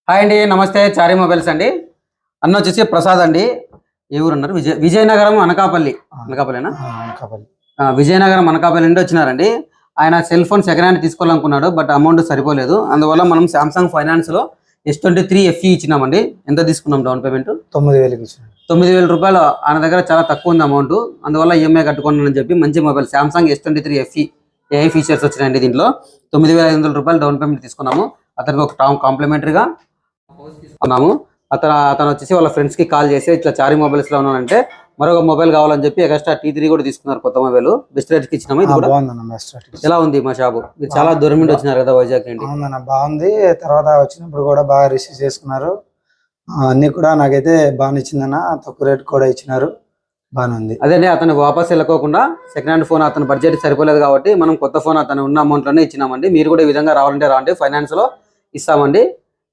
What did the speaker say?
Hi అండి, నమస్తే. చారీ mobiles అండి. అన్న వచ్చేసి ప్రసాద్ అండి. ఏ ఊరు అన్నారు? విజయనగరం అనకాపల్లి. అనకాపల్లినా? అనకాపల్లి. విజయనగరం అనకాపల్లి నుండి వచ్చినారండి. ఆయన సెల్ ఫోన్ సెకండ్ హ్యాండ్ తీసుకోవాలనుకున్నాడు, బట్ అమౌంట్ సరిపోలేదు. అందువల్ల మనం సామ్సంగ్ ఫైనాన్స్ లో S23 FE ఇచ్చినామండి. ఎంత తీసుకున్నాం డౌన్ పేమెంట్? 9,000 రూపాయలు. ఆయన దగ్గర చాలా తక్కువ ఉంది అమౌంట్, అందువల్ల ఈఎంఐ కట్టుకున్నానని చెప్పి మంచి mobile Samsung S23 FE AI features వచ్చినాయండి. దీంట్లో 9,500 రూపాయలు డౌన్ పేమెంట్ తీసుకున్నాము. అతనికి ఒక కాంప్లిమెంటరీగా తీసుకున్నాము. అతను వచ్చేసి వాళ్ళ ఫ్రెండ్స్ కి కాల్ చేసి ఇట్లా చారీ మొబైల్స్ లో ఉన్నానంటే మరొక మొబైల్ కావాలని చెప్పి ఎక్స్ట్రా T3 కూడా తీసుకున్నారు. కొత్త మొబైల్ బెస్ట్ రేట్ కి ఇచ్చినాము. ఇది కూడా ఎలా ఉంది మా షాపు? చాలా దూరం నుండి వచ్చినారు కదా వైజాగ్ నుండి. బాగుంది. తర్వాత వచ్చినప్పుడు కూడా బాగా రిసీవ్ చేసుకున్నారు. అన్ని కూడా నాకైతే బాగా నచ్చిందన్న. తక్కువ రేట్ కూడా ఇచ్చినారు. బాగానే ఉంది. అదే అతను వాపస్ వెళ్ళకోకుండా సెకండ్ హ్యాండ్ ఫోన్ అతను బడ్జెట్ సరిపోలేదు కాబట్టి మనం కొత్త ఫోన్ అతను ఉన్న అమౌంట్ లోనే ఇచ్చినామండి. మీరు కూడా ఈ విధంగా రావాలంటే ఫైనాన్స్ లో ఇస్తామండి.